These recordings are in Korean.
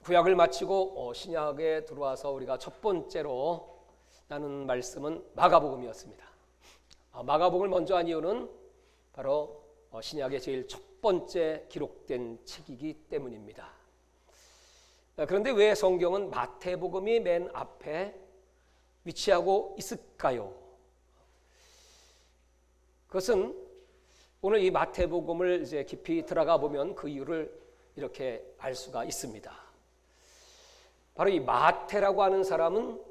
구약을 마치고 신약에 들어와서 우리가 첫 번째로 나눈 말씀은 마가복음이었습니다. 마가복음을 먼저 한 이유는 바로 신약의 제일 첫 번째 기록된 책이기 때문입니다. 그런데 왜 성경은 마태복음이 맨 앞에 위치하고 있을까요? 그것은 오늘 이 마태복음을 이제 깊이 들어가 보면 그 이유를 이렇게 알 수가 있습니다. 바로 이 마태라고 하는 사람은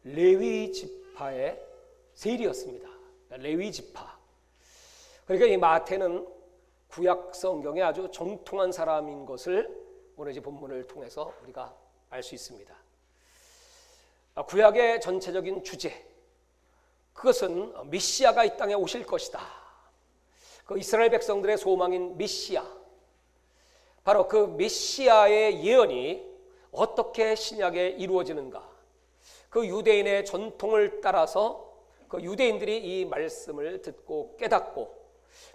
레위 지파의 세리였습니다. 레위 지파. 그러니까 이 마태는 구약 성경에 아주 정통한 사람인 것을 오늘 이제 본문을 통해서 우리가 알 수 있습니다. 구약의 전체적인 주제, 그것은 메시아가 이 땅에 오실 것이다. 그 이스라엘 백성들의 소망인 메시아, 바로 그 메시아의 예언이 어떻게 신약에 이루어지는가, 그 유대인의 전통을 따라서 그 유대인들이 이 말씀을 듣고 깨닫고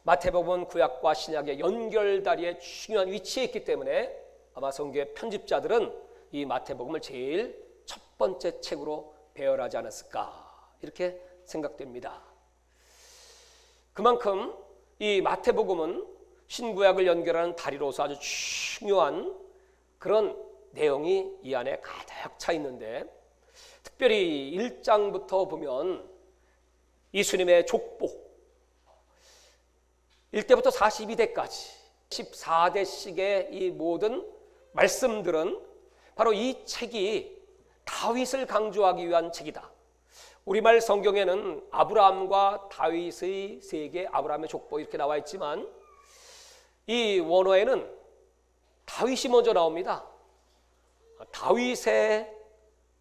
마태복음은 구약과 신약의 연결다리에 중요한 위치에 있기 때문에 아마 성경의 편집자들은 이 마태복음을 제일 첫 번째 책으로 배열하지 않았을까 이렇게 생각됩니다. 그만큼 이 마태복음은 신구약을 연결하는 다리로서 아주 중요한 그런 내용이 이 안에 가득 차 있는데, 특별히 1장부터 보면 예수님의 족보 1대부터 42대까지 14대씩의 이 모든 말씀들은 바로 이 책이 다윗을 강조하기 위한 책이다. 우리말 성경에는 아브라함과 다윗의 세계, 아브라함의 족보 이렇게 나와 있지만 이 원어에는 다윗이 먼저 나옵니다. 다윗의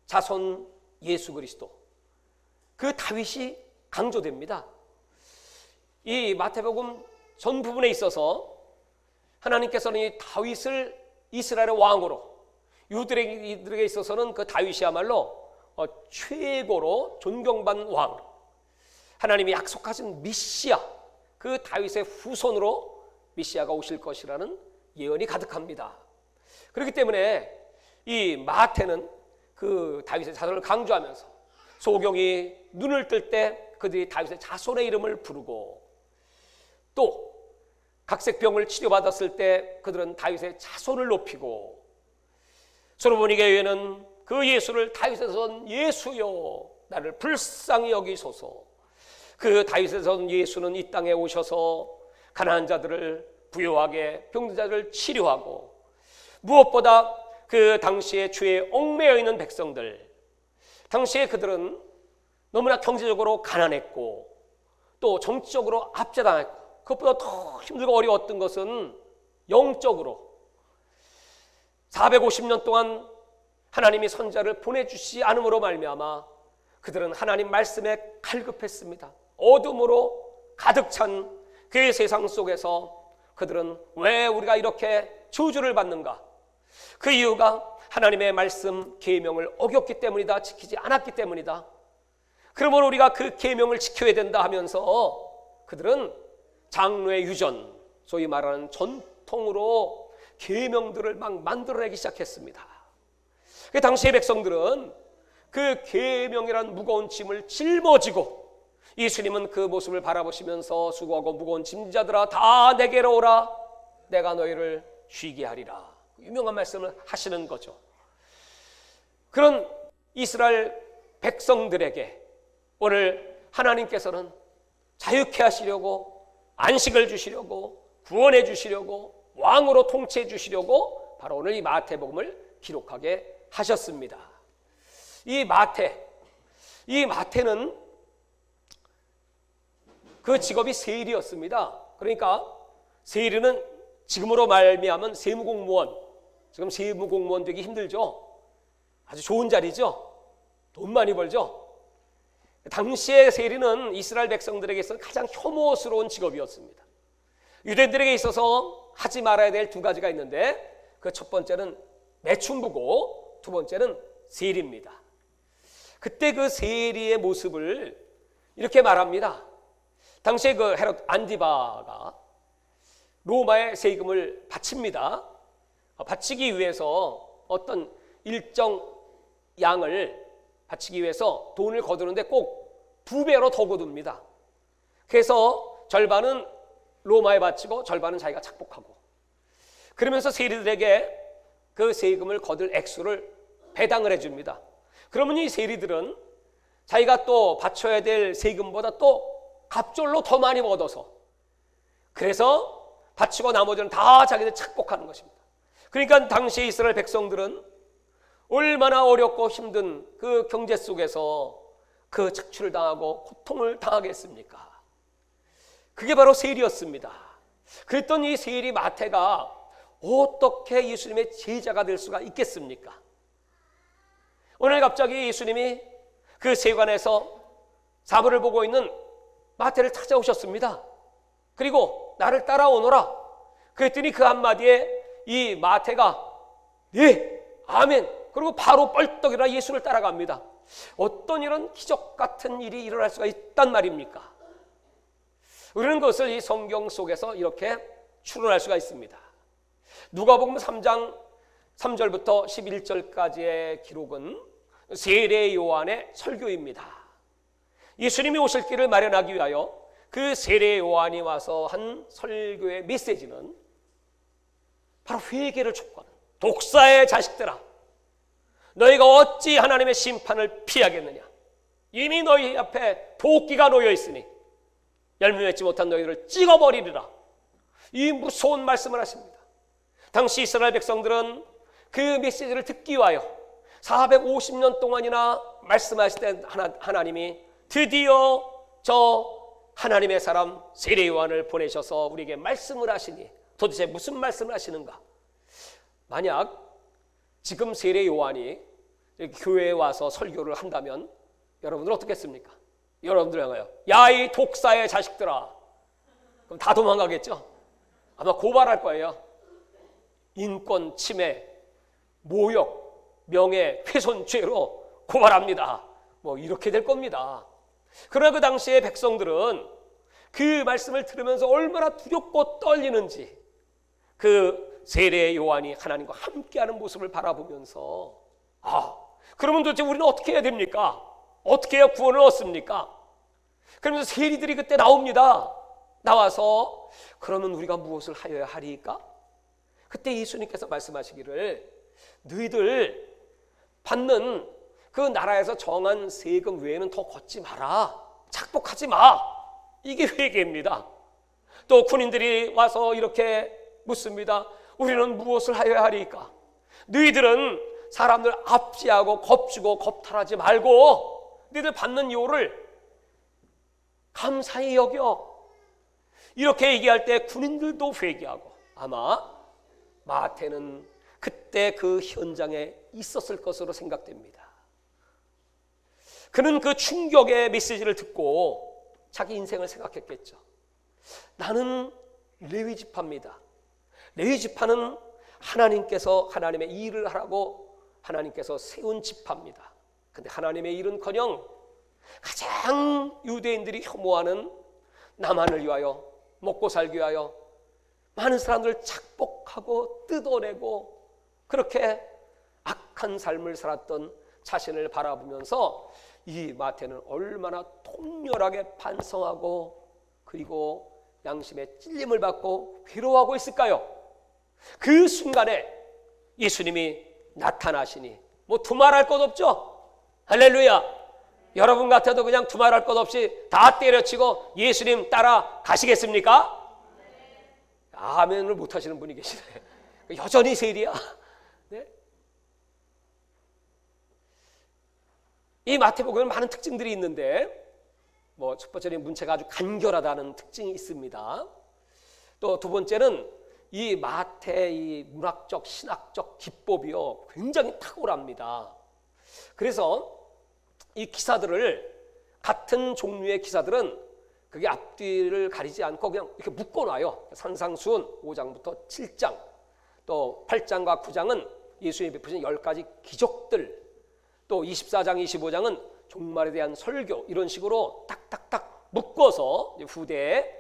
자손 예수 그리스도, 그 다윗이 강조됩니다. 이 마태복음 전 부분에 있어서 하나님께서는 이 다윗을 이스라엘의 왕으로, 유대인들에게 있어서는 그 다윗이야말로 최고로 존경받는 왕, 하나님이 약속하신 메시아, 그 다윗의 후손으로 메시아가 오실 것이라는 예언이 가득합니다. 그렇기 때문에 이 마태는 그 다윗의 자손을 강조하면서 소경이 눈을 뜰 때 그들이 다윗의 자손의 이름을 부르고, 또 각색병을 치료받았을 때 그들은 다윗의 자손을 높이고, 솔로몬이 교회는 그 예수를 다윗에서 온 예수여 나를 불쌍히 여기소서, 그 다윗에서 온 예수는 이 땅에 오셔서 가난한 자들을 부유하게, 병든 자들을 치료하고, 무엇보다 그 당시에 죄에 얽매여 있는 백성들, 당시에 그들은 너무나 경제적으로 가난했고 또 정치적으로 압제당했고, 그것보다 더 힘들고 어려웠던 것은 영적으로 450년 동안 하나님이 선지자를 보내주시지 않음으로 말미암아 그들은 하나님 말씀에 갈급했습니다. 어둠으로 가득 찬 그 세상 속에서 그들은 왜 우리가 이렇게 저주를 받는가? 그 이유가 하나님의 말씀 계명을 어겼기 때문이다, 지키지 않았기 때문이다. 그러므로 우리가 그 계명을 지켜야 된다 하면서 그들은 장로의 유전, 소위 말하는 전통으로 계명들을 막 만들어내기 시작했습니다. 그 당시의 백성들은 그 계명이라는 무거운 짐을 짊어지고, 예수님은 그 모습을 바라보시면서 수고하고 무거운 짐자들아 다 내게로 오라, 내가 너희를 쉬게 하리라, 유명한 말씀을 하시는 거죠. 그런 이스라엘 백성들에게 오늘 하나님께서는 자유케 하시려고, 안식을 주시려고, 구원해 주시려고, 왕으로 통치해 주시려고 바로 오늘 이 마태복음을 기록하게 하셨습니다. 이 마태는 그 직업이 세리였습니다. 그러니까 세리는 지금으로 말미암은 세무공무원, 지금 세무공무원 되기 힘들죠. 아주 좋은 자리죠. 돈 많이 벌죠. 당시의 세리는 이스라엘 백성들에게 있어서 가장 혐오스러운 직업이었습니다. 유대인들에게 있어서 하지 말아야 될 두 가지가 있는데, 그 첫 번째는 매춘부고 두 번째는 세리입니다. 그때 그 세리의 모습을 이렇게 말합니다. 당시에 그 헤롯 안디바가 로마에 세금을 바칩니다. 바치기 위해서 어떤 일정 양을 바치기 위해서 돈을 거두는데 꼭 2배로 더 거둡니다. 그래서 절반은 로마에 바치고 절반은 자기가 착복하고, 그러면서 세리들에게 그 세금을 거둘 액수를 배당을 해줍니다. 그러면 이 세리들은 자기가 또 바쳐야 될 세금보다 또 갑절로 더 많이 얻어서, 그래서 바치고 나머지는 다 자기들 착복하는 것입니다. 그러니까 당시 이스라엘 백성들은 얼마나 어렵고 힘든 그 경제 속에서 그 착취를 당하고 고통을 당하겠습니까? 그게 바로 세리였습니다. 그랬던 이 세리 마태가 어떻게 예수님의 제자가 될 수가 있겠습니까? 오늘 갑자기 예수님이 그 세관에서 사부를 보고 있는 마태를 찾아오셨습니다. 그리고 나를 따라오너라. 그랬더니 그 한마디에 이 마태가 네, 아멘. 그리고 바로 뻘떡 일어나 예수를 따라갑니다. 어떤 이런 기적 같은 일이 일어날 수가 있단 말입니까? 우리는 그것을 이 성경 속에서 이렇게 추론할 수가 있습니다. 누가복음 3장 3절부터 11절까지의 기록은 세례 요한의 설교입니다. 예수님이 오실 길을 마련하기 위하여 그 세례 요한이 와서 한 설교의 메시지는 바로 회개를 촉구하는, 독사의 자식들아, 너희가 어찌 하나님의 심판을 피하겠느냐? 이미 너희 앞에 도끼가 놓여 있으니 열매 맺지 못한 너희를 찍어버리리라. 이 무서운 말씀을 하십니다. 당시 이스라엘 백성들은 그 메시지를 듣기 위하여 450년 동안이나 말씀하실 때 하나님이 드디어 저 하나님의 사람 세례 요한을 보내셔서 우리에게 말씀을 하시니 도대체 무슨 말씀을 하시는가? 만약 지금 세례 요한이 교회에 와서 설교를 한다면 여러분들 어떻겠습니까? 여러분들 향하여 야, 이 독사의 자식들아. 그럼 다 도망가겠죠? 아마 고발할 거예요. 인권 침해, 모욕, 명예훼손죄로 고발합니다. 뭐 이렇게 될 겁니다. 그러나 그 당시에 백성들은 그 말씀을 들으면서 얼마나 두렵고 떨리는지, 그 세례 요한이 하나님과 함께하는 모습을 바라보면서 그러면 도대체 우리는 어떻게 해야 됩니까? 어떻게 해야 구원을 얻습니까? 그러면서 세리들이 그때 나옵니다. 나와서 그러면 우리가 무엇을 하여야 하리까? 그때 예수님께서 말씀하시기를 너희들 받는 그 나라에서 정한 세금 외에는 더 걷지 마라. 착복하지 마. 이게 회개입니다. 또 군인들이 와서 이렇게 묻습니다. 우리는 무엇을 하여야 하리까? 너희들은 사람들 압제하고 겁주고 겁탈하지 말고 너희들 받는 요를 감사히 여겨. 이렇게 얘기할 때 군인들도 회개하고, 아마 마태는 그때 그 현장에 있었을 것으로 생각됩니다. 그는 그 충격의 메시지를 듣고 자기 인생을 생각했겠죠. 나는 레위 지파입니다. 레위 지파는 하나님께서 하나님의 일을 하라고 하나님께서 세운 지파입니다. 근데 하나님의 일은커녕 가장 유대인들이 혐오하는 나만을 위하여, 먹고 살기 위하여 많은 사람들을 착복하고 뜯어내고 그렇게 악한 삶을 살았던 자신을 바라보면서 이 마태는 얼마나 통렬하게 반성하고 그리고 양심의 찔림을 받고 괴로워하고 있을까요? 그 순간에 예수님이 나타나시니 뭐 두말할 것 없죠? 할렐루야! 여러분 같아도 그냥 두말할 것 없이 다 때려치고 예수님 따라 가시겠습니까? 아멘을 못 하시는 분이 계시네. 여전히 세리야. 네? 이 마태복음에는 많은 특징들이 있는데, 뭐 첫 번째는 문체가 아주 간결하다는 특징이 있습니다. 또 두 번째는 이 마태의 이 문학적 신학적 기법이요 굉장히 탁월합니다. 그래서 이 기사들을, 같은 종류의 기사들은 그게 앞뒤를 가리지 않고 그냥 이렇게 묶어놔요. 산상수훈 5장부터 7장, 또 8장과 9장은 예수님이 베푸신 10가지 기적들, 또 24장, 25장은 종말에 대한 설교, 이런 식으로 딱딱딱 묶어서 후대에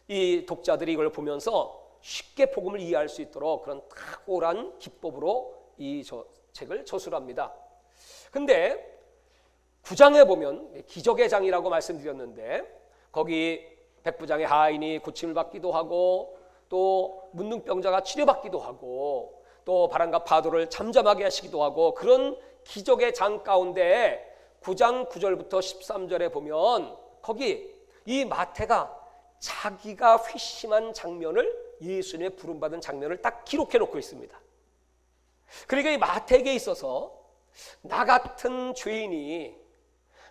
이 독자들이 이걸 보면서 쉽게 복음을 이해할 수 있도록 그런 탁월한 기법으로 이 책을 저술합니다. 근데 9장에 보면 기적의 장이라고 말씀드렸는데 거기 백부장의 하인이 고침을 받기도 하고 또 문둥병자가 치료받기도 하고 또 바람과 파도를 잠잠하게 하시기도 하고 그런 기적의 장 가운데 9장 9절부터 13절에 보면 거기 이 마태가 자기가 회심한 장면을 예수님의 부름받은 장면을 딱 기록해 놓고 있습니다. 그러니까 이 마태에게 있어서 나 같은 죄인이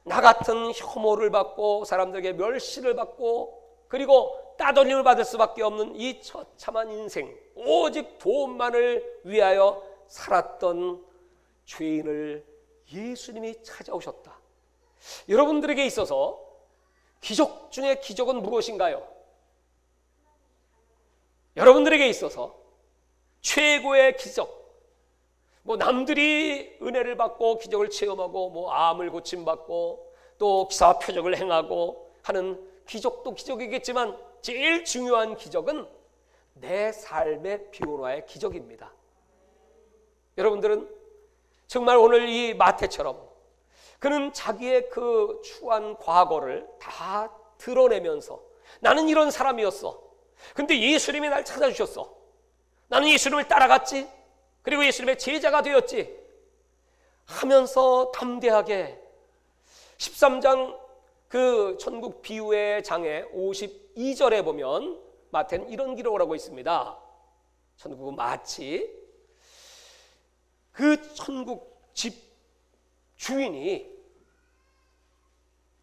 나 같은 혐오를 받고 사람들에게 멸시를 받고 그리고 따돌림을 받을 수밖에 없는 이 처참한 인생, 오직 돈만을 위하여 살았던 죄인을 예수님이 찾아오셨다. 여러분들에게 있어서 기적 중에 기적은 무엇인가요? 여러분들에게 있어서 최고의 기적, 남들이 은혜를 받고 기적을 체험하고 암을 고침받고 또 기사와 표적을 행하고 하는 기적도 기적이겠지만 제일 중요한 기적은 내 삶의 변화의 기적입니다. 여러분들은 정말 오늘 이 마태처럼 그는 자기의 그 추한 과거를 다 드러내면서 나는 이런 사람이었어. 근데 예수님이 날 찾아주셨어. 나는 예수님을 따라갔지. 그리고 예수님의 제자가 되었지 하면서 담대하게 13장 그 천국 비유의 장의 52절에 보면 마태는 이런 기록을 하고 있습니다. 천국은 마치 그 천국 집 주인이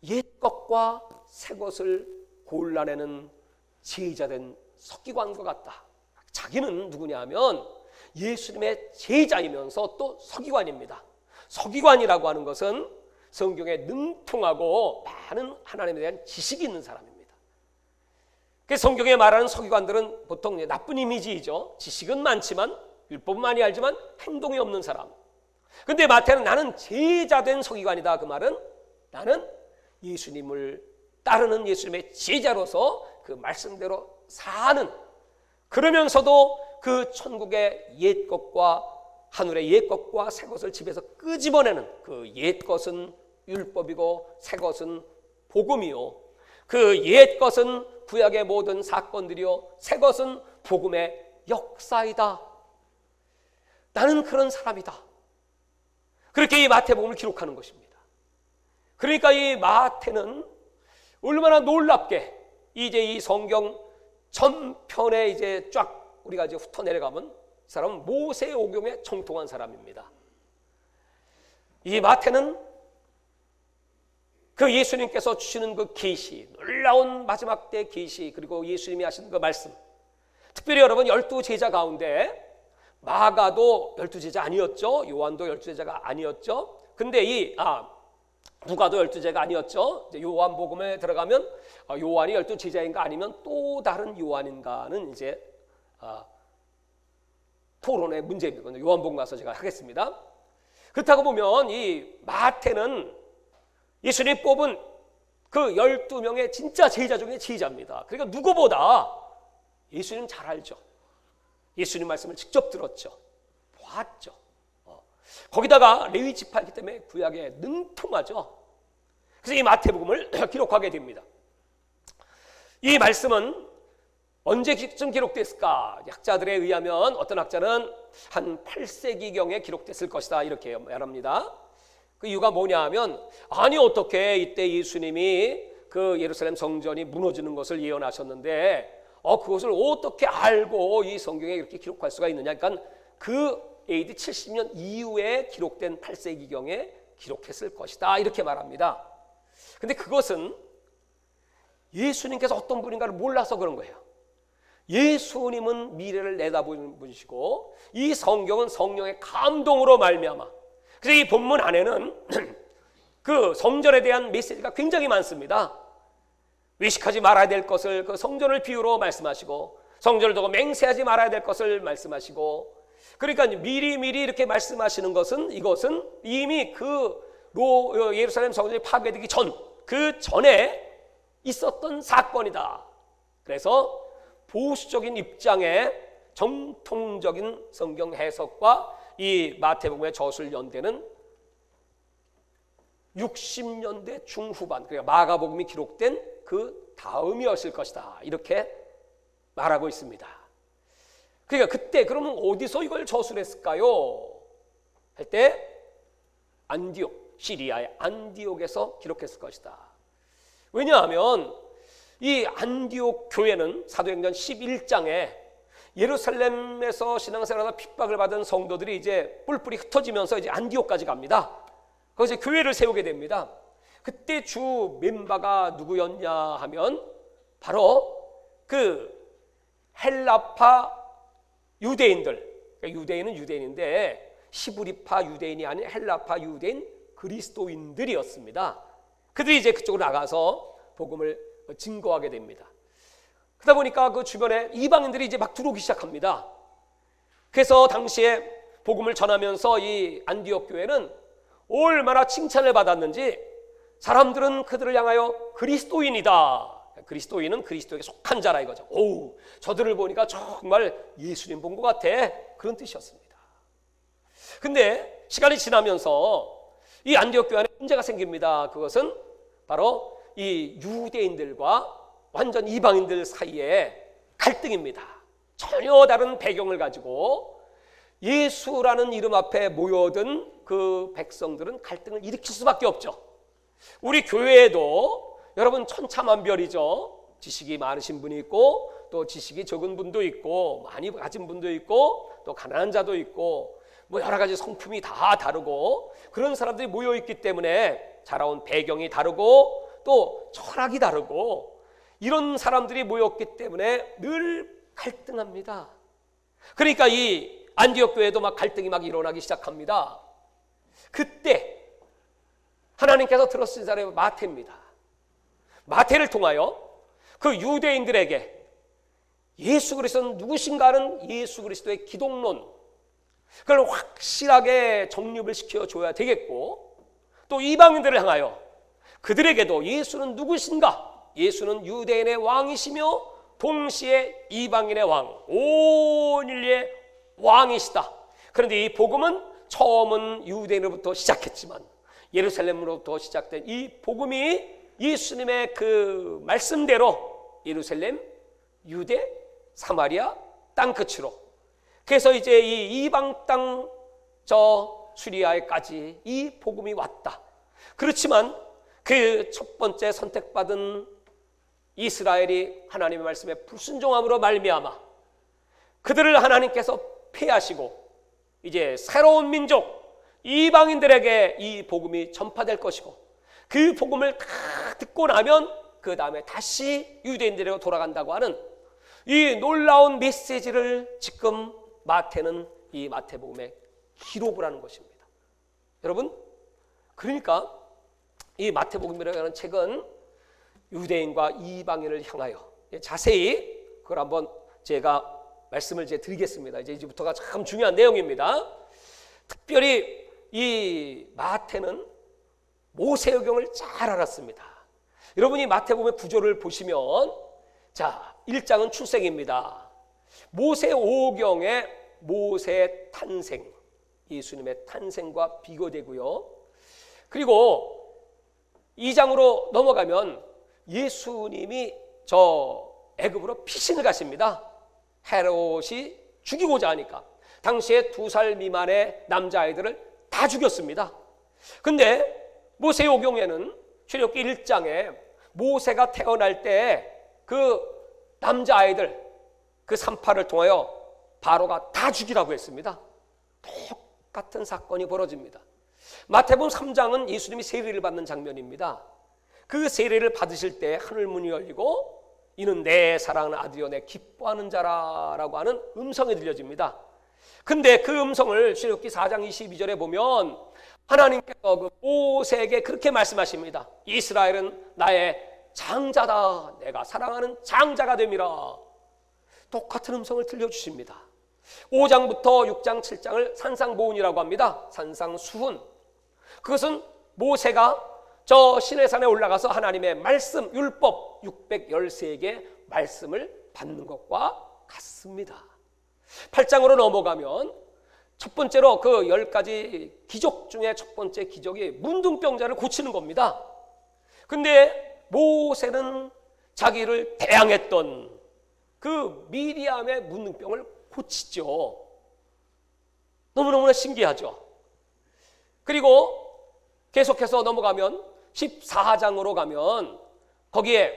옛 것과 새 것을 골라내는 제자된 서기관과 같다. 자기는 누구냐 하면 예수님의 제자이면서 또 서기관입니다. 서기관이라고 하는 것은 성경에 능통하고 많은 하나님에 대한 지식이 있는 사람입니다. 그래서 성경에 말하는 서기관들은 보통 나쁜 이미지이죠. 지식은 많지만 율법은 많이 알지만 행동이 없는 사람. 근데 마태는 나는 제자된 서기관이다. 그 말은 나는 예수님을 따르는 예수님의 제자로서 그 말씀대로 사는, 그러면서도 그 천국의 옛 것과 하늘의 옛 것과 새 것을 집에서 끄집어내는 그 옛 것은 율법이고 새 것은 복음이요, 그 옛 것은 구약의 모든 사건들이요 새 것은 복음의 역사이다. 나는 그런 사람이다. 그렇게 이 마태복음을 기록하는 것입니다. 그러니까 이 마태는 얼마나 놀랍게 이제 이 성경 전편에 이제 쫙 우리가 이제 훑어 내려가면 이 사람은 모세 오경에 정통한 사람입니다. 이 마태는 그 예수님께서 주시는 그 계시, 놀라운 마지막 때 계시, 그리고 예수님이 하신 그 말씀, 특별히 여러분 12제자 가운데 마가도 12제자 아니었죠. 요한도 12제자가 아니었죠. 근데 누가도 12제자가 아니었죠. 요한복음에 들어가면 요한이 12제자인가 아니면 또 다른 요한인가는 이제 토론의 문제입니다. 요한복음 가서 제가 하겠습니다. 그렇다고 보면 이 마태는 예수님이 뽑은 그 12명의 진짜 제자 중에 제자입니다. 그러니까 누구보다 예수님 잘 알죠. 예수님 말씀을 직접 들었죠. 봤죠. 거기다가 레위 지파이기 때문에 구약에 능통하죠. 그래서 이 마태복음을 기록하게 됩니다. 이 말씀은 언제쯤 기록됐을까? 학자들에 의하면 어떤 학자는 한 8세기경에 기록됐을 것이다 이렇게 말합니다. 그 이유가 뭐냐 하면 아니 어떻게 이때 예수님이 그 예루살렘 성전이 무너지는 것을 예언하셨는데 그것을 어떻게 알고 이 성경에 이렇게 기록할 수가 있느냐? 그러니까 그 AD 70년 이후에 기록된 8세기경에 기록했을 것이다 이렇게 말합니다. 근데 그것은 예수님께서 어떤 분인가를 몰라서 그런 거예요. 예수님은 미래를 내다보는 분이시고 이 성경은 성령의 감동으로 말미암아, 그래서 이 본문 안에는 그 성전에 대한 메시지가 굉장히 많습니다. 외식하지 말아야 될 것을 그 성전을 비유로 말씀하시고, 성전을 두고 맹세하지 말아야 될 것을 말씀하시고, 그러니까 미리미리 이렇게 말씀하시는 것은 이것은 이미 그 예루살렘 성전이 파괴되기 그 전에 있었던 사건이다. 그래서 보수적인 입장의 정통적인 성경 해석과 이 마태복음의 저술 연대는 60년대 중후반, 그러니까 마가복음이 기록된 그 다음이었을 것이다, 이렇게 말하고 있습니다. 그러니까 그때 그러면 어디서 이걸 저술했을까요? 할 때 안디옥, 시리아의 안디옥에서 기록했을 것이다. 왜냐하면 이 안디옥 교회는 사도행전 11장에 예루살렘에서 신앙생활하다 핍박을 받은 성도들이 이제 뿔뿔이 흩어지면서 이제 안디옥까지 갑니다. 거기서 교회를 세우게 됩니다. 그때 주 멤버가 누구였냐 하면 바로 그 헬라파 유대인들, 그러니까 유대인은 유대인인데 히브리파 유대인이 아닌 헬라파 유대인 그리스도인들이었습니다. 그들이 이제 그쪽으로 나가서 복음을 증거하게 됩니다. 그러다 보니까 그 주변에 이방인들이 이제 막 들어오기 시작합니다. 그래서 당시에 복음을 전하면서 이 안디옥 교회는 얼마나 칭찬을 받았는지 사람들은 그들을 향하여 그리스도인이다. 그리스도인은 그리스도에게 속한 자라 이거죠. 오, 저들을 보니까 정말 예수님 본 것 같아, 그런 뜻이었습니다. 근데 시간이 지나면서 이 안디옥 교회 안에 문제가 생깁니다. 그것은 바로 이 유대인들과 완전 이방인들 사이의 갈등입니다. 전혀 다른 배경을 가지고 예수라는 이름 앞에 모여든 그 백성들은 갈등을 일으킬 수밖에 없죠. 우리 교회에도 여러분 천차만별이죠. 지식이 많으신 분이 있고 또 지식이 적은 분도 있고 많이 가진 분도 있고 또 가난한 자도 있고 뭐 여러 가지 성품이 다 다르고 그런 사람들이 모여있기 때문에 자라온 배경이 다르고 또 철학이 다르고 이런 사람들이 모였기 때문에 늘 갈등합니다. 그러니까 이 안디옥 교회도 막 갈등이 막 일어나기 시작합니다. 그때 하나님께서 들어쓰신 사람이 마태입니다. 마태를 통하여 그 유대인들에게 예수 그리스도는 누구신가는 예수 그리스도의 기독론, 그걸 확실하게 정립을 시켜줘야 되겠고, 또 이방인들을 향하여 그들에게도 예수는 누구신가, 예수는 유대인의 왕이시며 동시에 이방인의 왕, 온 인류의 왕이시다. 그런데 이 복음은 처음은 유대인으로부터 시작했지만 예루살렘으로부터 시작된 이 복음이 예수님의 그 말씀대로 예루살렘, 유대, 사마리아 땅끝으로, 그래서 이제 이 이방 땅 저 수리아에까지 이 복음이 왔다. 그렇지만 그 첫 번째 선택받은 이스라엘이 하나님의 말씀에 불순종함으로 말미암아 그들을 하나님께서 폐하시고 이제 새로운 민족 이방인들에게 이 복음이 전파될 것이고, 그 복음을 다 듣고 나면 그 다음에 다시 유대인들에게 돌아간다고 하는 이 놀라운 메시지를 지금 마태는 이 마태복음에 기록을 하는 것입니다. 여러분, 그러니까 이 마태복음이라고 하는 책은 유대인과 이방인을 향하여 자세히 그걸 한번 제가 말씀을 이제 드리겠습니다. 이제부터가 참 중요한 내용입니다. 특별히 이 마태는 모세오경을 잘 알았습니다. 여러분이 마태복음의 구조를 보시면, 자, 1장은 출생입니다. 모세오경의 모세의 탄생, 예수님의 탄생과 비교되고요. 그리고 2장으로 넘어가면 예수님이 저 애굽으로 피신을 가십니다. 헤롯이 죽이고자 하니까 당시에 2살 미만의 남자아이들을 다 죽였습니다. 근데 모세오경에는 출애굽기 1장에 모세가 태어날 때 그 남자아이들 그 산파를 통하여 바로가 다 죽이라고 했습니다. 똑같은 사건이 벌어집니다. 마태복음 3장은 예수님이 세례를 받는 장면입니다. 그 세례를 받으실 때 하늘문이 열리고 이는 내 사랑하는 아들이요 내 기뻐하는 자라라고 하는 음성이 들려집니다. 근데 그 음성을 출애굽기 4장 22절에 보면 하나님께서 그 모세에게 그렇게 말씀하십니다. 이스라엘은 나의 장자다. 내가 사랑하는 장자가 됨이라. 똑같은 음성을 들려주십니다. 5장부터 6장 7장을 산상보훈이라고 합니다. 산상수훈. 그것은 모세가 저 시내산에 올라가서 하나님의 말씀, 율법 613개 말씀을 받는 것과 같습니다. 8장으로 넘어가면 첫 번째로 그 10가지 기적 중에 첫 번째 기적이 문둥병자를 고치는 겁니다. 근데 모세는 자기를 대항했던 그 미리암의 문둥병을 고치죠. 너무너무나 신기하죠. 그리고 계속해서 넘어가면 14장으로 가면 거기에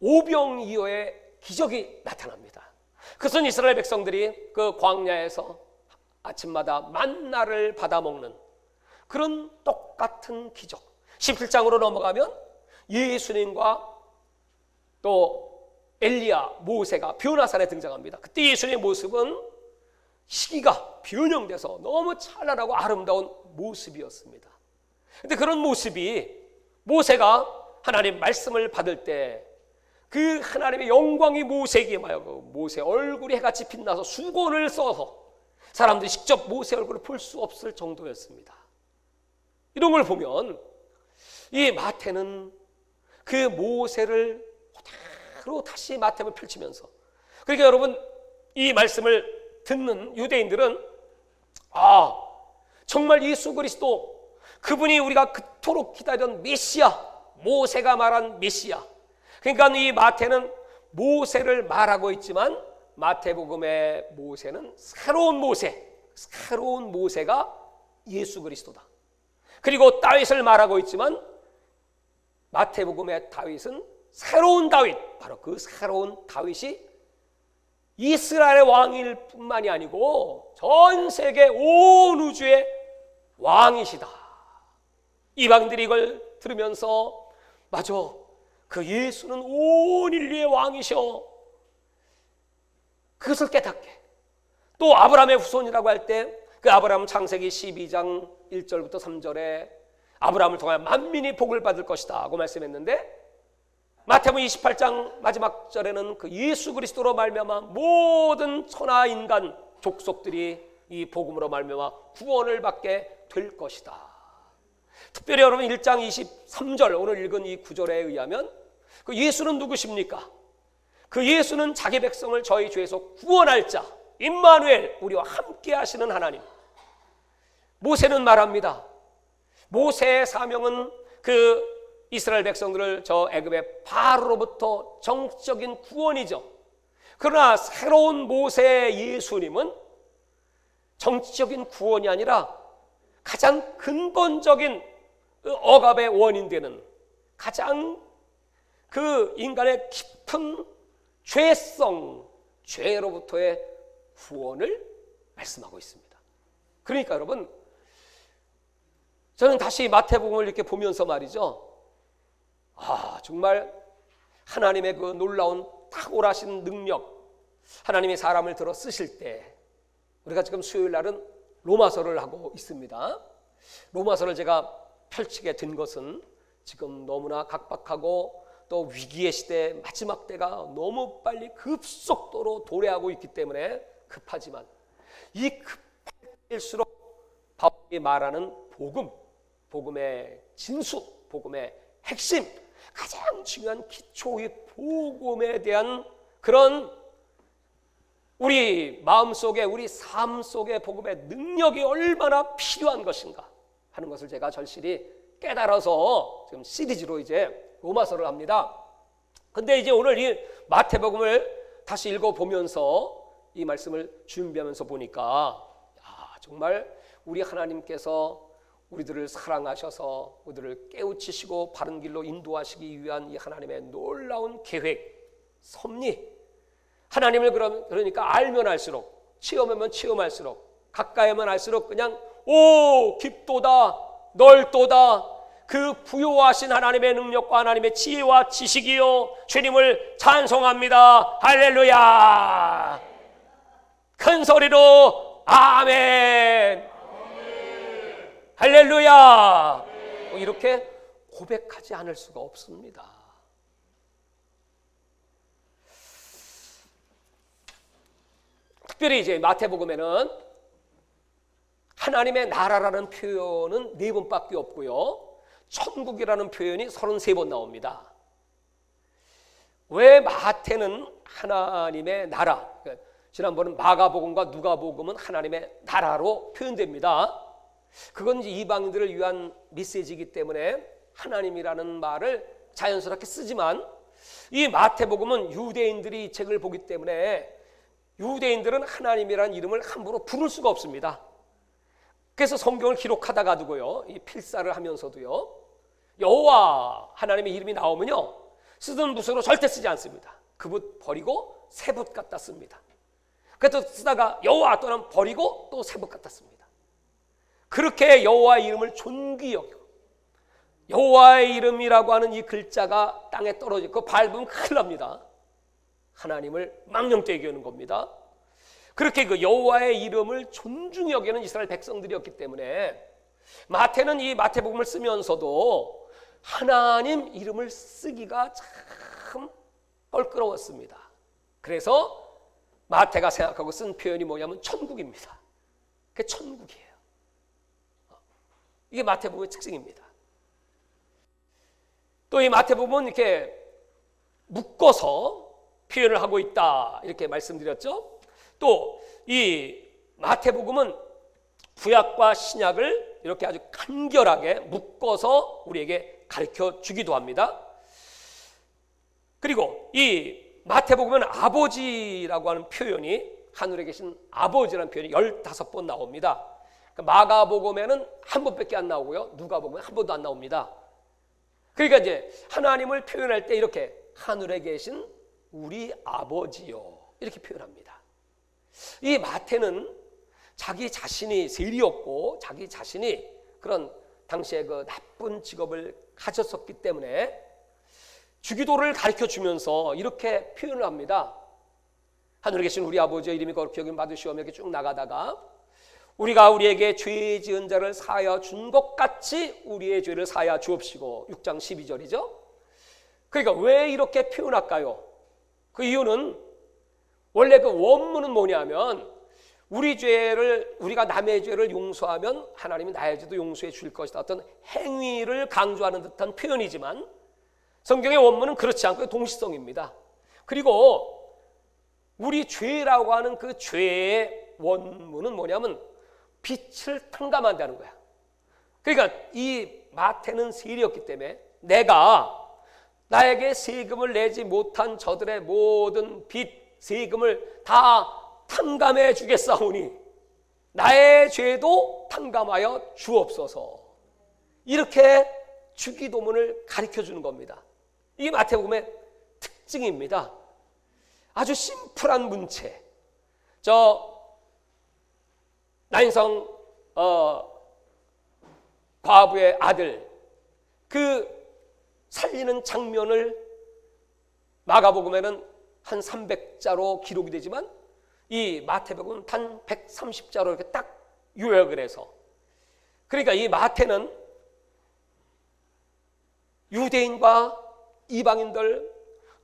오병이어의 기적이 나타납니다. 그것은 이스라엘 백성들이 그 광야에서 아침마다 만나를 받아 먹는 그런 똑같은 기적. 17장으로 넘어가면 예수님과 또 엘리야, 모세가 변화산에 등장합니다. 그때 예수님의 모습은 시기가 변형돼서 너무 찬란하고 아름다운 모습이었습니다. 근데 그런 모습이 모세가 하나님 말씀을 받을 때 그 하나님의 영광이 모세에게 임하여 모세 얼굴이 해같이 빛나서 수건을 써서 사람들이 직접 모세 얼굴을 볼 수 없을 정도였습니다. 이런 걸 보면 이 마태는 그 모세를 그대로 다시 마태를 펼치면서, 그러니까 여러분 이 말씀을 듣는 유대인들은 정말 예수 그리스도, 그분이 우리가 그토록 기다리던 메시아, 모세가 말한 메시아. 그러니까 이 마태는 모세를 말하고 있지만 마태복음의 모세는 새로운 모세가 예수 그리스도다. 그리고 다윗을 말하고 있지만 마태복음의 다윗은 새로운 다윗, 바로 그 새로운 다윗이 이스라엘의 왕일 뿐만이 아니고 전 세계 온 우주의 왕이시다. 이방인들이 이걸 들으면서 맞아, 그 예수는 온 인류의 왕이셔. 그것을 깨닫게. 또 아브라함의 후손이라고 할 때 그 아브라함 창세기 12장 1절부터 3절에 아브라함을 통하여 만민이 복을 받을 것이다 하고 말씀했는데, 마태복음 28장 마지막 절에는 그 예수 그리스도로 말미암아 모든 천하 인간 족속들이 이 복음으로 말미암아 구원을 받게 될 것이다. 특별히 여러분 1장 23절 오늘 읽은 이 구절에 의하면 그 예수는 누구십니까? 그 예수는 자기 백성을 저희 죄에서 구원할 자, 임마누엘, 우리와 함께 하시는 하나님. 모세는 말합니다. 모세의 사명은 그 이스라엘 백성들을 저 애굽의 바로로부터 정적인 구원이죠. 그러나 새로운 모세의 예수님은 정치적인 구원이 아니라 가장 근본적인 억압의 원인 되는 가장 그 인간의 깊은 죄로부터의 구원을 말씀하고 있습니다. 그러니까 여러분, 저는 다시 마태복음을 이렇게 보면서 말이죠, 정말 하나님의 그 놀라운 탁월하신 능력, 하나님이 사람을 들어 쓰실 때, 우리가 지금 수요일 날은 로마서를 하고 있습니다. 로마서를 제가 펼치게 된 것은 지금 너무나 각박하고 또 위기의 시대, 마지막 때가 너무 빨리 급속도로 도래하고 있기 때문에 급하지만, 이 급할수록 바울이 말하는 복음의 진수, 복음의 핵심, 가장 중요한 기초의 복음에 대한 그런 우리 마음속에, 우리 삶 속에 복음의 능력이 얼마나 필요한 것인가 하는 것을 제가 절실히 깨달아서 지금 시리즈로 이제 로마서를 합니다. 근데 이제 오늘 이 마태복음을 다시 읽어보면서 이 말씀을 준비하면서 보니까 정말 우리 하나님께서 우리들을 사랑하셔서 우리들을 깨우치시고 바른 길로 인도하시기 위한 이 하나님의 놀라운 계획, 섭리, 하나님을 그러니까 알면 알수록, 체험하면 체험할수록, 가까이 하면 할수록 그냥 깊도다, 넓도다, 그 부요하신 하나님의 능력과 하나님의 지혜와 지식이요, 주님을 찬송합니다. 할렐루야. 큰 소리로 아멘. 할렐루야. 이렇게 고백하지 않을 수가 없습니다. 특별히 이제 마태복음에는 하나님의 나라라는 표현은 4번밖에 없고요, 천국이라는 표현이 33번 나. 왜 마태는 하나님의 나라, 지난번은 마가복음과 누가복음은 하나님의 나라로 표현됩니다. 그건 이제 이방인들을 위한 메시지이기 때문에 하나님이라는 말을 자연스럽게 쓰지만, 이 마태복음은 유대인들이 이 책을 보기 때문에 유대인들은 하나님이라는 이름을 함부로 부를 수가 없습니다. 그래서 성경을 기록하다가도요, 이 필사를 하면서도요, 여호와 하나님의 이름이 나오면요, 쓰던 붓으로 절대 쓰지 않습니다. 그 붓 버리고 새 붓 갖다 씁니다. 그래서 쓰다가 여호와 또는 버리고 또 새 붓 갖다 씁니다. 그렇게 여호와의 이름을 존귀히 여기고, 여호와의 이름이라고 하는 이 글자가 땅에 떨어지고 밟으면 큰일 납니다. 하나님을 망령되게 여기는 겁니다. 그렇게 그 여호와의 이름을 존중히 여기는 이스라엘 백성들이었기 때문에 마태는 이 마태복음을 쓰면서도 하나님 이름을 쓰기가 참 껄끄러웠습니다. 그래서 마태가 생각하고 쓴 표현이 뭐냐면 천국입니다. 그게 천국이에요. 이게 마태복음의 특징입니다. 또 이 마태복음은 이렇게 묶어서 표현을 하고 있다, 이렇게 말씀드렸죠. 또 이 마태복음은 구약과 신약을 이렇게 아주 간결하게 묶어서 우리에게 가르쳐 주기도 합니다. 그리고 이 마태복음은 아버지라고 하는 표현이, 하늘에 계신 아버지라는 표현이 15번 나옵니다. 마가복음에는 한 번밖에 안 나오고요, 누가복음에 한 번도 안 나옵니다. 그러니까 이제 하나님을 표현할 때 이렇게 하늘에 계신 우리 아버지요, 이렇게 표현합니다. 이 마태는 자기 자신이 세리였고 자기 자신이 그런 당시에 그 나쁜 직업을 가졌었기 때문에 주기도를 가르쳐 주면서 이렇게 표현을 합니다. 하늘에 계신 우리 아버지의 이름이 거룩히 여김 받으시오며, 이렇게 쭉 나가다가 우리가 우리에게 죄 지은 자를 사하여 준 것 같이 우리의 죄를 사하여 주옵시고, 6장 12절이죠. 그러니까 왜 이렇게 표현할까요? 그 이유는 원래 그 원문은 뭐냐면, 우리가 남의 죄를 용서하면 하나님이 나의 죄도 용서해 줄 것이다, 어떤 행위를 강조하는 듯한 표현이지만 성경의 원문은 그렇지 않고 동시성입니다. 그리고 우리 죄라고 하는 그 죄의 원문은 뭐냐면 빛을 탕감한다는 거야. 그러니까 이 마태는 세리였기 때문에 내가 나에게 세금을 내지 못한 저들의 모든 빚, 세금을 다 탕감해 주겠사오니 나의 죄도 탕감하여 주옵소서, 이렇게 주기도문을 가르쳐 주는 겁니다. 이게 마태복음의 특징입니다. 아주 심플한 문체. 나인성 과부의 아들 그 살리는 장면을 마가복음에는 한 300자로 기록이 되지만 이 마태복음은 단 130자로 이렇게 딱 요약을 해서, 그러니까 이 마태는 유대인과 이방인들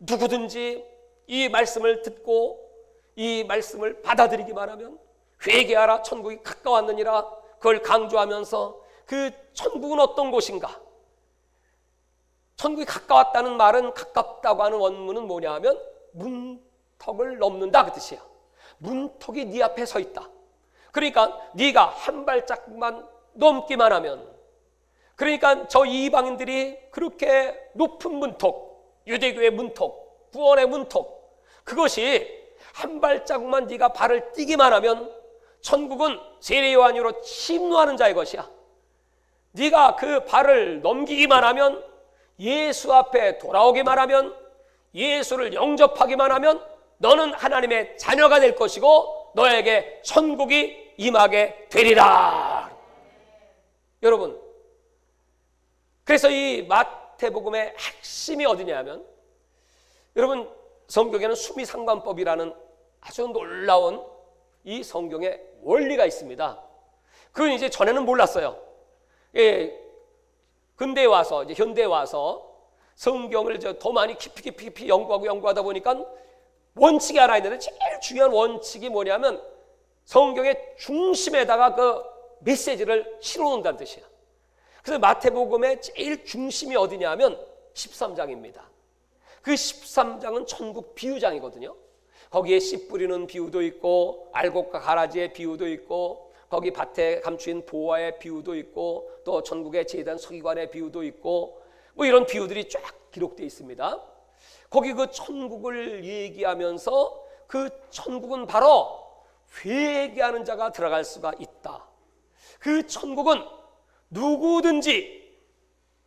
누구든지 이 말씀을 듣고 이 말씀을 받아들이기만 하면 회개하라, 천국이 가까웠느니라, 그걸 강조하면서 그 천국은 어떤 곳인가, 천국이 가까웠다는 말은, 가깝다고 하는 원문은 뭐냐 하면 문턱을 넘는다, 그 뜻이야. 문턱이 네 앞에 서 있다. 그러니까 네가 한 발짝만 넘기만 하면, 그러니까 저 이방인들이 그렇게 높은 문턱, 유대교의 문턱, 구원의 문턱, 그것이 한 발자국만 네가 발을 띄기만 하면 천국은 세례요한으로 침노하는 자의 것이야. 네가 그 발을 넘기기만 하면, 예수 앞에 돌아오기만 하면, 예수를 영접하기만 하면 너는 하나님의 자녀가 될 것이고 너에게 천국이 임하게 되리라. 여러분, 그래서 이 마태복음의 핵심이 어디냐면, 여러분 성경에는 수미상관법이라는 아주 놀라운 이 성경의 원리가 있습니다. 그건 이제 전에는 몰랐어요. 근대에 와서, 이제 현대에 와서 성경을 더 많이 깊이 연구하다 보니까 원칙이 하나 있는데, 제일 중요한 원칙이 뭐냐면 성경의 중심에다가 그 메시지를 실어놓는다는 뜻이야. 그래서 마태복음의 제일 중심이 어디냐면 13장입니다. 그 13장은 천국 비유장이거든요. 거기에 씨 뿌리는 비유도 있고 알곡과 가라지의 비유도 있고 거기 밭에 감추인 보화의 비유도 있고 또 천국에 제단 서기관의 비유도 있고 뭐 이런 비유들이 쫙 기록되어 있습니다. 거기 그 천국을 얘기하면서 그 천국은 바로 회개하는 자가 들어갈 수가 있다. 그 천국은 누구든지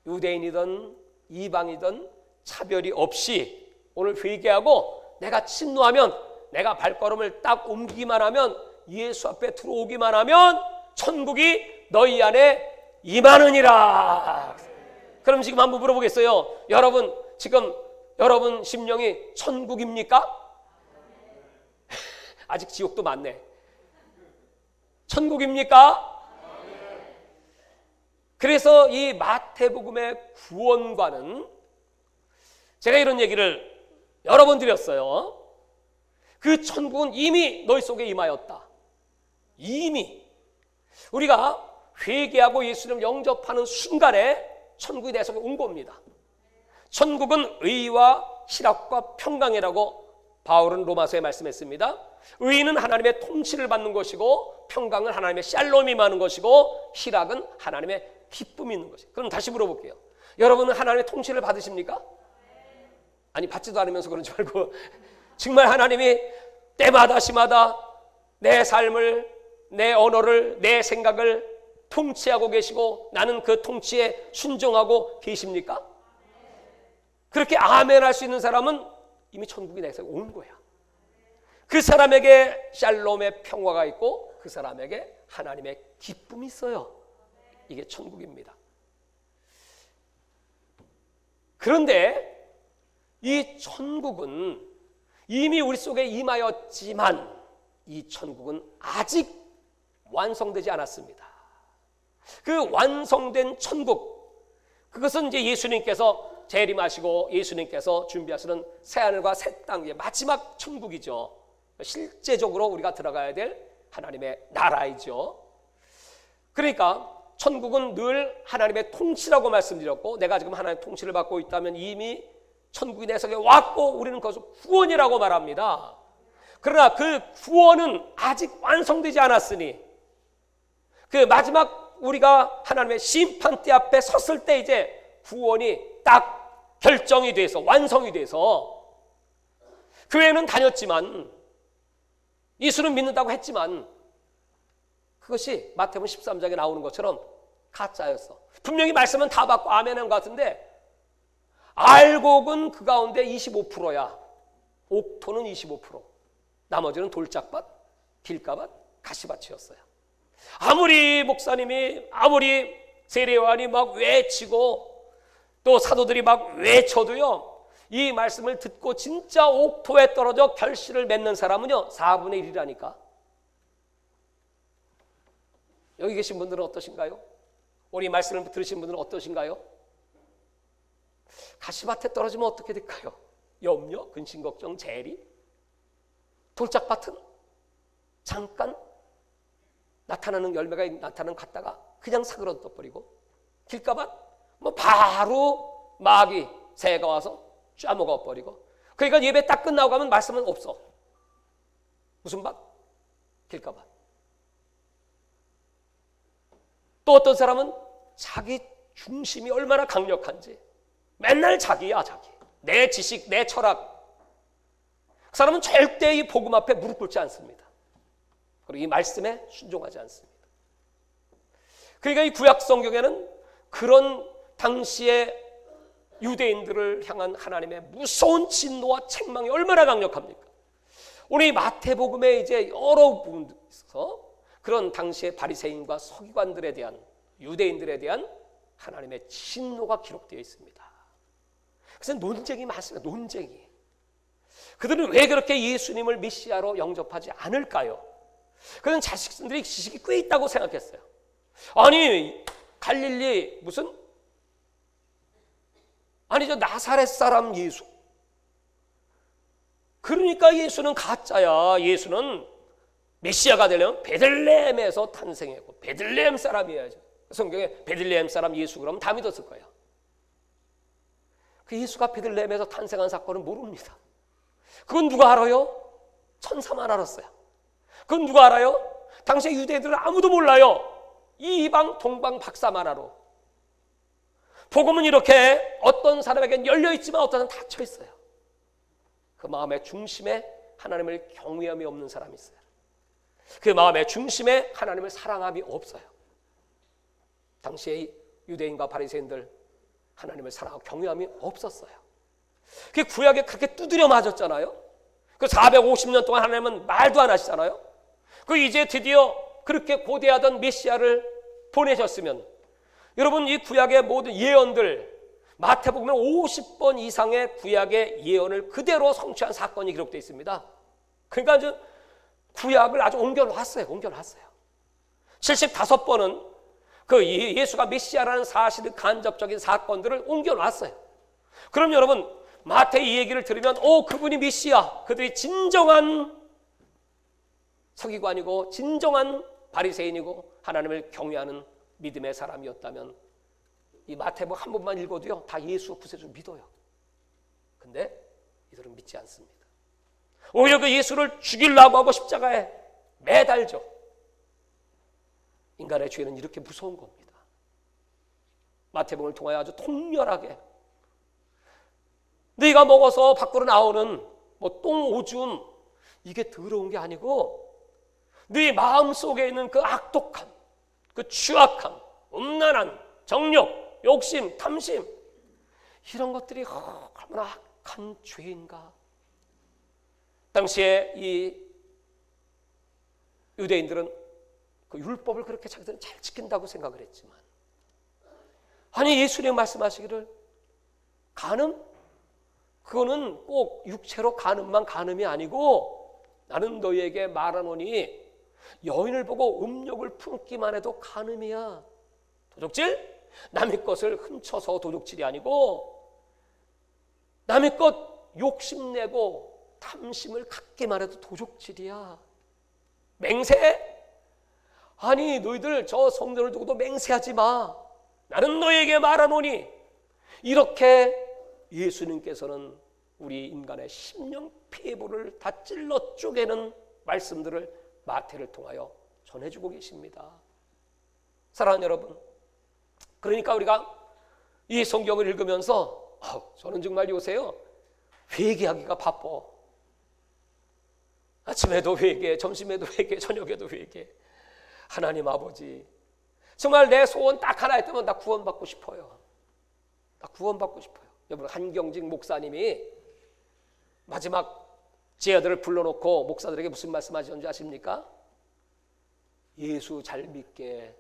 유대인이든 이방이든 차별이 없이 오늘 회개하고 내가 침노하면 내가 발걸음을 딱 옮기기만 하면 예수 앞에 들어오기만 하면 천국이 너희 안에 임하느니라. 그럼 지금 한번 물어보겠어요. 여러분 지금 여러분 심령이 천국입니까? 아직 지옥도 많네. 천국입니까? 그래서 이 마태복음의 구원과는 제가 이런 얘기를 여러 번 드렸어요. 그 천국은 이미 너희 속에 임하였다. 이미 우리가 회개하고 예수님을 영접하는 순간에 천국이 내 속에 온 겁니다. 천국은 의와 희락과 평강이라고 바울은 로마서에 말씀했습니다. 의는 하나님의 통치를 받는 것이고 평강은 하나님의 샬롬이 임하는 것이고 희락은 하나님의 기쁨이 있는 것이에요. 그럼 다시 물어볼게요. 여러분은 하나님의 통치를 받으십니까? 아니 받지도 않으면서 그러지 말고 정말 하나님이 때마다 시마다 내 삶을 내 언어를 내 생각을 통치하고 계시고 나는 그 통치에 순종하고 계십니까? 그렇게 아멘 할 수 있는 사람은 이미 천국이 내 속에 온 거야. 그 사람에게 샬롬의 평화가 있고 그 사람에게 하나님의 기쁨이 있어요. 이게 천국입니다. 그런데 이 천국은 이미 우리 속에 임하였지만 이 천국은 아직 완성되지 않았습니다. 그 완성된 천국, 그것은 이제 예수님께서 재림하시고 예수님께서 준비하시는 새하늘과 새 땅의 마지막 천국이죠. 실제적으로 우리가 들어가야 될 하나님의 나라이죠. 그러니까 천국은 늘 하나님의 통치라고 말씀드렸고 내가 지금 하나님의 통치를 받고 있다면 이미 천국이 내 속에 왔고 우리는 그것을 구원이라고 말합니다. 그러나 그 구원은 아직 완성되지 않았으니 그 마지막 우리가 하나님의 심판대 앞에 섰을 때 이제 구원이 딱 결정이 돼서 완성이 돼서 교회는 다녔지만 예수는 믿는다고 했지만 그것이 마태복음 13장에 나오는 것처럼 가짜였어. 분명히 말씀은 다 받고 아멘한 것 같은데 알곡은 그 가운데 25%야. 옥토는 25%. 나머지는 돌짝밭, 길가밭, 가시밭이었어요. 아무리 목사님이 아무리 세례요한이 막 외치고 또 사도들이 막 외쳐도요 이 말씀을 듣고 진짜 옥토에 떨어져 결실을 맺는 사람은요 4분의 1이라니까. 여기 계신 분들은 어떠신가요? 오늘 이 말씀을 들으신 분들은 어떠신가요? 가시밭에 떨어지면 어떻게 될까요? 염려, 근심, 걱정, 재리. 돌짝밭은 잠깐 나타나는 열매가 나타나는 갔다가 그냥 사그러져 버리고 길가밭 뭐 바로 마귀 새가 와서 쫙먹어 버리고. 그러니까 예배 딱 끝나고 가면 말씀은 없어. 무슨 밭? 길가밭. 또 어떤 사람은 자기 중심이 얼마나 강력한지 맨날 자기야 자기. 내 지식, 내 철학. 그 사람은 절대 이 복음 앞에 무릎 꿇지 않습니다. 그리고 이 말씀에 순종하지 않습니다. 그러니까 이 구약 성경에는 그런 당시의 유대인들을 향한 하나님의 무서운 진노와 책망이 얼마나 강력합니까? 오늘 이 마태복음에 이제 여러 부분들이 있어서 그런 당시의 바리새인과 서기관들에 대한 유대인들에 대한 하나님의 진노가 기록되어 있습니다. 그래서 논쟁이 많습니다. 논쟁이. 그들은 왜 그렇게 예수님을 메시아로 영접하지 않을까요? 그는 자식들이 지식이 꽤 있다고 생각했어요. 아니 갈릴리 무슨 아니죠 나사렛 사람 예수. 그러니까 예수는 가짜야. 예수는 메시아가 되려면 베들레헴에서 탄생했고 베들레헴 사람이어야죠. 성경에 베들레헴 사람 예수 그러면 다 믿었을 거예요. 그 예수가 베들레헴에서 탄생한 사건은 모릅니다. 그건 누가 알아요? 천사만 알았어요. 그건 누가 알아요? 당시 유대인들은 아무도 몰라요. 이 이방 동방 박사만 알아. 복음은 이렇게 어떤 사람에겐 열려있지만 어떤 사람은 닫혀있어요. 그 마음의 중심에 하나님을 경외함이 없는 사람이 있어요. 그 마음의 중심에 하나님을 사랑함이 없어요. 당시의 유대인과 바리새인들 하나님을 사랑하고 경외함이 없었어요. 그 구약에 그렇게 두드려 맞았잖아요. 그 450년 동안 하나님은 말도 안 하시잖아요. 그 이제 드디어 그렇게 고대하던 메시아를 보내셨으면, 여러분 이 구약의 모든 예언들, 마태복음에 50번 이상의 구약의 예언을 그대로 성취한 사건이 기록되어 있습니다. 그러니까 아주 구약을 아주 옮겨놨어요. 75번은 그 예수가 메시아라는 사실의 간접적인 사건들을 옮겨놨어요. 그럼 여러분 마태 이 얘기를 들으면 그분이 메시아, 그들이 진정한 서기관이고 진정한 바리새인이고 하나님을 경외하는 믿음의 사람이었다면 이 마태복음 한 번만 읽어도요 다 예수 구세주 믿어요. 근데 이들은 믿지 않습니다. 오히려 그 예수를 죽이려고 하고 십자가에 매달죠. 인간의 죄는 이렇게 무서운 겁니다. 마태복음을 통하여 아주 통렬하게 네가 먹어서 밖으로 나오는 똥 오줌, 이게 더러운 게 아니고 네 마음 속에 있는 그 악독함, 그 추악함, 음란한 정욕, 욕심, 탐심, 이런 것들이 얼마나 악한 죄인가. 당시에 이 유대인들은 그 율법을 그렇게 자기들은 잘 지킨다고 생각을 했지만, 아니 예수님 말씀하시기를 간음? 그거는 꼭 육체로 간음만 간음이 아니고 나는 너희에게 말하노니 여인을 보고 음욕을 품기만 해도 간음이야. 도둑질? 남의 것을 훔쳐서 도둑질이 아니고 남의 것 욕심내고 탐심을 갖기만 해도 도둑질이야. 맹세? 아니 너희들 저 성전을 두고도 맹세하지 마. 나는 너희에게 말하노니. 이렇게 예수님께서는 우리 인간의 심령 피부를 다 찔러 쪼개는 말씀들을 마태를 통하여 전해주고 계십니다. 사랑하는 여러분, 그러니까 우리가 이 성경을 읽으면서 저는 정말 요새요 회개하기가 바빠. 아침에도 회개, 점심에도 회개, 저녁에도 회개. 하나님 아버지, 정말 내 소원 딱 하나 있다면 나 구원받고 싶어요. 나 구원받고 싶어요. 여러분, 한경직 목사님이 마지막 제 아들을 불러놓고 목사들에게 무슨 말씀하셨는지 아십니까? 예수 잘 믿게.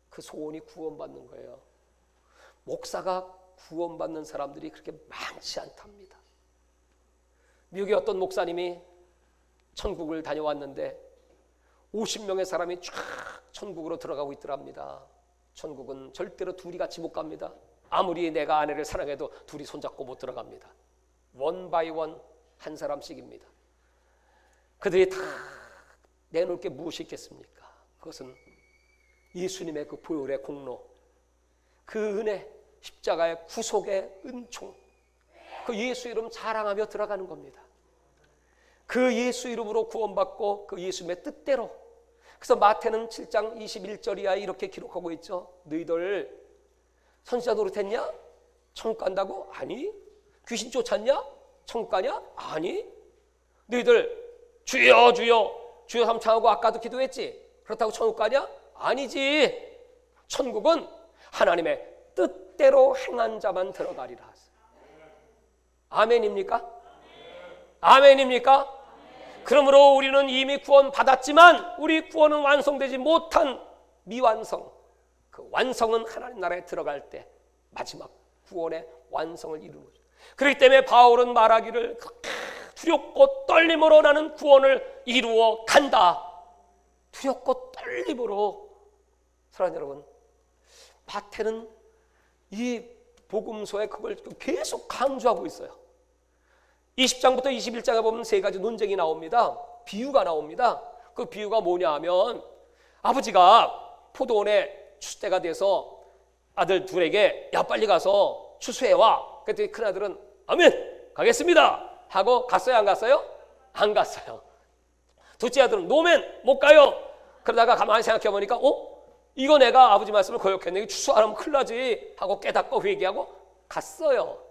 그 소원이 구원받는 거예요. 목사가 구원받는 사람들이 그렇게 많지 않답니다. 미국의 어떤 목사님이 천국을 다녀왔는데 50명의 사람이 쫙 천국으로 들어가고 있더랍니다. 천국은 절대로 둘이 같이 못 갑니다. 아무리 내가 아내를 사랑해도 둘이 손잡고 못 들어갑니다. 원 바이 원, 한 사람씩입니다. 그들이 다 내놓을 게 무엇이 있겠습니까? 그것은 예수님의 그 보혈의 공로, 그 은혜, 십자가의 구속의 은총, 그 예수 이름 자랑하며 들어가는 겁니다. 그 예수 이름으로 구원받고 그 예수님의 뜻대로. 그래서 마태는 7장 21절 이하에 이렇게 기록하고 있죠. 너희들 선지자 노릇했냐? 천국 간다고? 아니. 귀신 쫓았냐? 천국 가냐? 아니. 너희들 주여 주여 주여 삼창하고 아까도 기도했지? 그렇다고 천국 가냐? 아니지. 천국은 하나님의 뜻대로 행한 자만 들어가리라. 아멘입니까? 아멘입니까? 그러므로 우리는 이미 구원 받았지만 우리 구원은 완성되지 못한 미완성, 그 완성은 하나님 나라에 들어갈 때 마지막 구원의 완성을 이루는 거죠. 그렇기 때문에 바울은 말하기를 두렵고 떨림으로 나는 구원을 이루어 간다. 두렵고 떨림으로. 사랑하는 여러분, 마태는 이 복음서에 그걸 계속 강조하고 있어요. 20장부터 21장에 보면 세 가지 논쟁이 나옵니다. 비유가 나옵니다. 그 비유가 뭐냐 하면 아버지가 포도원에 추수때가 돼서 아들 둘에게 야 빨리 가서 추수해와. 그랬더니 큰아들은 아멘 가겠습니다 하고 갔어요 안 갔어요? 안 갔어요. 둘째 아들은 노멘 못 가요. 그러다가 가만히 생각해 보니까 이거 내가 아버지 말씀을 거역했네. 이거 추수 안 하면 큰일 나지 하고 깨닫고 회개하고 갔어요.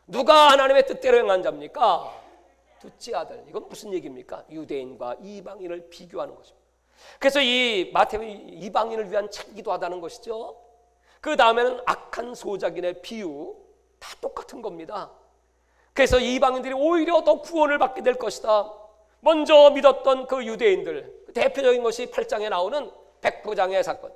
누가 하나님의 뜻대로 행한 자입니까? 둘째 아들. 이건 무슨 얘기입니까? 유대인과 이방인을 비교하는 것입니다. 그래서 이 마태복음이 이방인을 위한 책이기도 하다는 것이죠. 그 다음에는 악한 소작인의 비유, 다 똑같은 겁니다. 그래서 이방인들이 오히려 더 구원을 받게 될 것이다. 먼저 믿었던 그 유대인들, 대표적인 것이 8장에 나오는 백부장의 사건.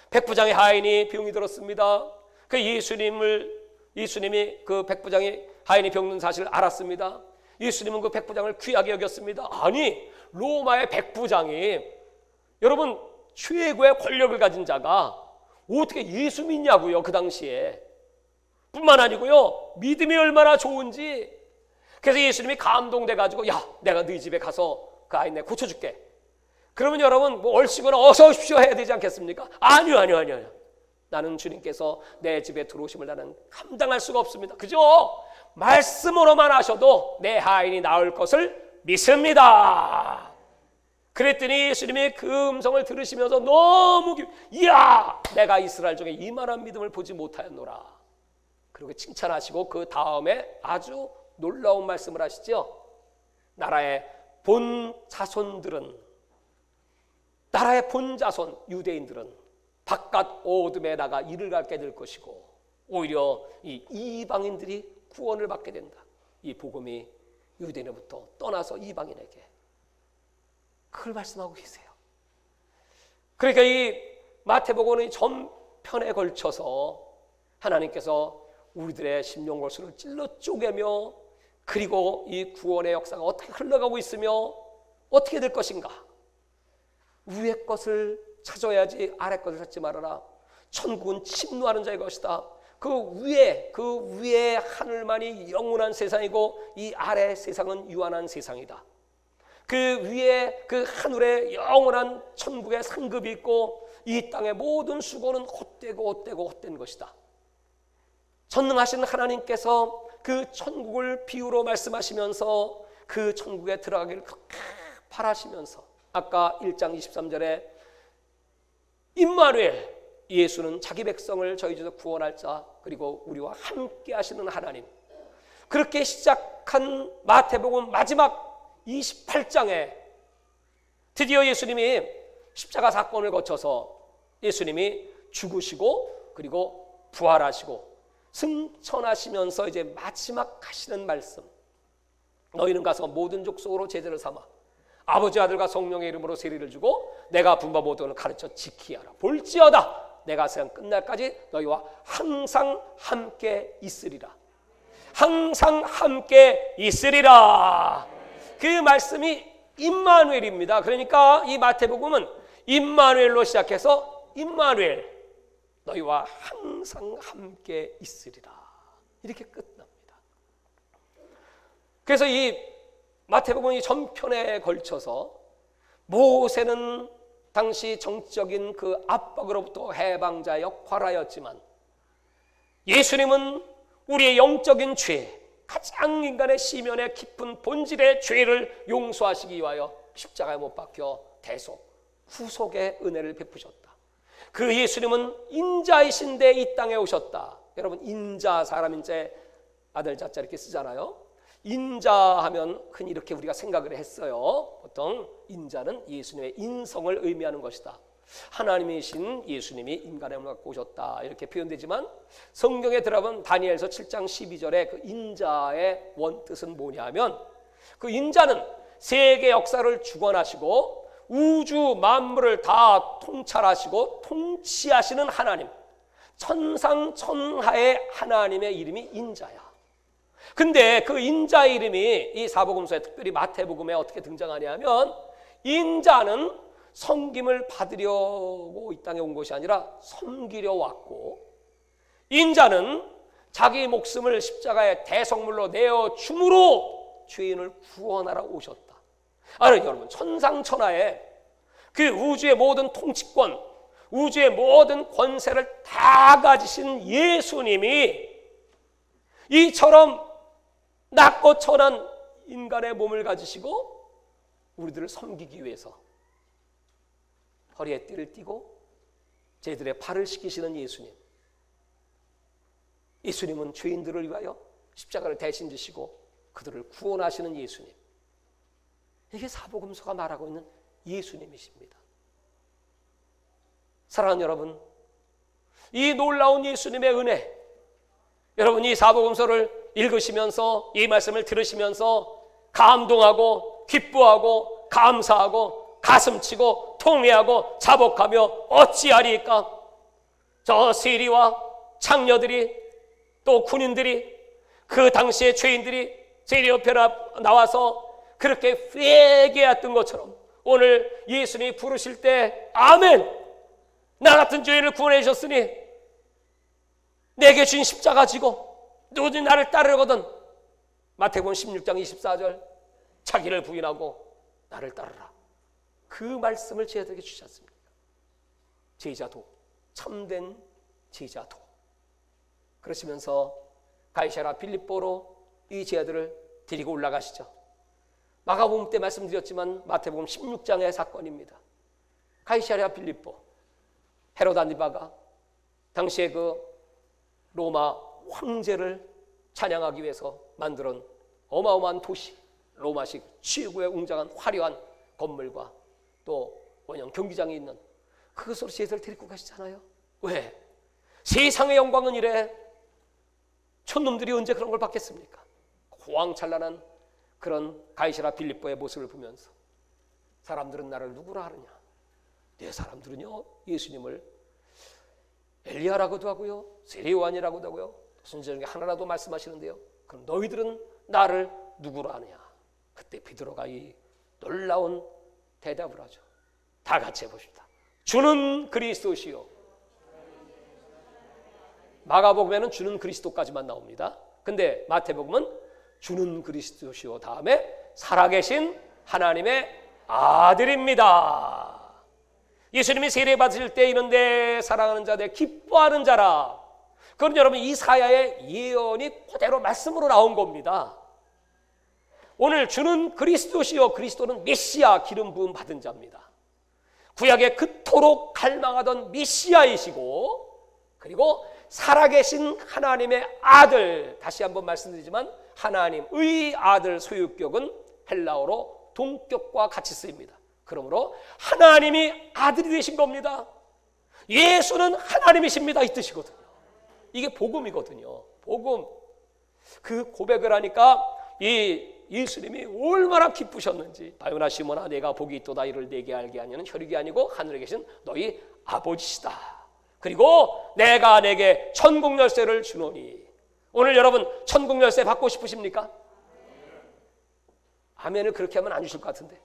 백부장의 하인이 병이 들었습니다. 그 예수님이 그 백부장이 하인이 병든 사실을 알았습니다. 예수님은 그 백부장을 귀하게 여겼습니다. 아니, 로마의 백부장이, 여러분, 최고의 권력을 가진 자가 어떻게 예수 믿냐고요, 그 당시에. 뿐만 아니고요, 믿음이 얼마나 좋은지. 그래서 예수님이 감동돼 가지고, 야, 내가 너희 집에 가서 그 아이 내가 고쳐줄게. 그러면 여러분 뭐 얼씨구나 어서 오십시오 해야 되지 않겠습니까? 아니요. 나는 주님께서 내 집에 들어오심을 나는 감당할 수가 없습니다. 그죠? 말씀으로만 하셔도 내 하인이 나을 것을 믿습니다. 그랬더니 예수님이 그 음성을 들으시면서 너무 이야, 내가 이스라엘 중에 이만한 믿음을 보지 못하였노라. 그리고 칭찬하시고 그 다음에 아주 놀라운 말씀을 하시죠. 나라의 본 자손 유대인들은 바깥 어둠에 나가 이를 갖게 될 것이고 오히려 이 이방인들이 구원을 받게 된다. 이 복음이 유대인으로부터 떠나서 이방인에게, 그걸 말씀하고 계세요. 그러니까 이 마태복음의 전편에 걸쳐서 하나님께서 우리들의 심령골수를 찔러 쪼개며, 그리고 이 구원의 역사가 어떻게 흘러가고 있으며 어떻게 될 것인가. 위의 것을 찾아야지 아래 것을 찾지 말아라. 천국은 침노하는 자의 것이다. 그 위에 하늘만이 영원한 세상이고 이 아래 세상은 유한한 세상이다. 그 위에 그 하늘에 영원한 천국의 상급이 있고 이 땅의 모든 수고는 헛된 것이다. 전능하신 하나님께서 그 천국을 비유로 말씀하시면서 그 천국에 들어가기를 그렇게 바라시면서 아까 1장 23절에 임마누엘, 예수는 자기 백성을 저희 중에서 구원할 자, 그리고 우리와 함께 하시는 하나님, 그렇게 시작한 마태복음 마지막 28장에 드디어 예수님이 십자가 사건을 거쳐서 예수님이 죽으시고 그리고 부활하시고 승천하시면서 이제 마지막 하시는 말씀, 너희는 가서 모든 족속으로 제자를 삼아 아버지 아들과 성령의 이름으로 세례를 주고 내가 분바 모든 것을 가르쳐 지키게 하라. 볼지어다 내가 세상 끝날까지 너희와 항상 함께 있으리라. 항상 함께 있으리라. 그 말씀이 임마누엘입니다. 그러니까 이 마태복음은 임마누엘로 시작해서 임마누엘, 너희와 항상 함께 있으리라, 이렇게 끝납니다. 그래서 이 마태복음이 전편에 걸쳐서 모세는 당시 정치적인 그 압박으로부터 해방자 역할하였지만 예수님은 우리의 영적인 죄, 가장 인간의 시면의 깊은 본질의 죄를 용서하시기 위하여 십자가에 못 박혀 대속 후속의 은혜를 베푸셨다. 그 예수님은 인자이신데 이 땅에 오셨다. 여러분, 인자, 사람 인자에 아들 자자 이렇게 쓰잖아요. 인자하면 흔히 이렇게 우리가 생각을 했어요. 보통 인자는 예수님의 인성을 의미하는 것이다. 하나님이신 예수님이 인간의 몸을 갖고 오셨다, 이렇게 표현되지만 성경에 들어가면 다니엘서 7장 12절에 그 인자의 원뜻은 뭐냐면, 그 인자는 세계 역사를 주관하시고 우주 만물을 다 통찰하시고 통치하시는 하나님, 천상천하의 하나님의 이름이 인자야. 근데 그 인자의 이름이 이 사복음서에, 특별히 마태복음에 어떻게 등장하냐면, 인자는 섬김을 받으려고 이 땅에 온 것이 아니라 섬기려 왔고, 인자는 자기 목숨을 십자가에 대성물로 내어 줌으로 죄인을 구원하러 오셨다. 아니 여러분, 천상천하에 그 우주의 모든 통치권, 우주의 모든 권세를 다 가지신 예수님이 이처럼 낮고 천한 인간의 몸을 가지시고 우리들을 섬기기 위해서 허리에 띠를 띠고 저희들의 발을 씻기시는 예수님. 예수님은 죄인들을 위하여 십자가를 대신 지시고 그들을 구원하시는 예수님. 이게 사복음서가 말하고 있는 예수님이십니다. 사랑하는 여러분, 이 놀라운 예수님의 은혜, 여러분 이 사복음서를 읽으시면서 이 말씀을 들으시면서 감동하고 기뻐하고 감사하고 가슴치고 통회하고 자복하며 어찌하리까? 저 세리와 창녀들이 또 군인들이 그 당시의 죄인들이 세리 옆에 나와서 그렇게 회개했던 것처럼 오늘 예수님이 부르실 때 아멘! 나 같은 죄인을 구원해 주셨으니 내게 주신 십자가 지고 누구든지 나를 따르거든 마태복음 16장 24절 자기를 부인하고 나를 따르라. 그 말씀을 제자들에게 주지 않습니까? 제자도, 참된 제자도. 그러시면서 가이사랴 빌립보로 이 제자들을 데리고 올라가시죠. 마가복음 때 말씀드렸지만 마태복음 16장의 사건입니다. 가이사랴 빌립보, 헤롯 안디바가 당시에 그 로마 황제를 찬양하기 위해서 만들어온 어마어마한 도시, 로마식 최고의 웅장한 화려한 건물과 또 원형 경기장이 있는 그것으로 제자들을 데리고 가시잖아요. 왜? 세상의 영광은 이래. 촌놈들이 언제 그런 걸 받겠습니까? 호황찬란한 그런 가이사랴 빌립보의 모습을 보면서 사람들은 나를 누구라 하느냐? 내 사람들은요 예수님을 엘리야라고도 하고요 세례 요한이라고도 하고요 순전하게 하나라도 말씀하시는데요, 그럼 너희들은 나를 누구라 하느냐? 그때 베드로가 이 놀라운 대답을 하죠. 다 같이 해봅시다. 주는 그리스도시요. 마가복음에는 주는 그리스도까지만 나옵니다. 근데 마태복음은 주는 그리스도시요 다음에 살아계신 하나님의 아들입니다. 예수님이 세례 받으실 때 이런데 사랑하는 자, 내 기뻐하는 자라. 그럼 여러분 이사야의 예언이 그대로 말씀으로 나온 겁니다. 오늘 주는 그리스도시요, 그리스도는 메시아 기름 부음 받은 자입니다. 구약에 그토록 갈망하던 메시아이시고 그리고 살아계신 하나님의 아들, 다시 한번 말씀드리지만 하나님의 아들 소유격은 헬라어로 동격과 같이 쓰입니다. 그러므로 하나님이 아들이 되신 겁니다. 예수는 하나님이십니다 이 뜻이거든요. 이게 복음이거든요. 복음. 그 고백을 하니까 이 예수님이 얼마나 기쁘셨는지, 바요나 시몬아 내가 복이 있도다 이를 내게 알게 하냐는 혈육이 아니고 하늘에 계신 너희 아버지시다. 그리고 내가 내게 천국 열쇠를 주노니. 오늘 여러분 천국 열쇠 받고 싶으십니까? 아멘을 그렇게 하면 안 주실 것 같은데.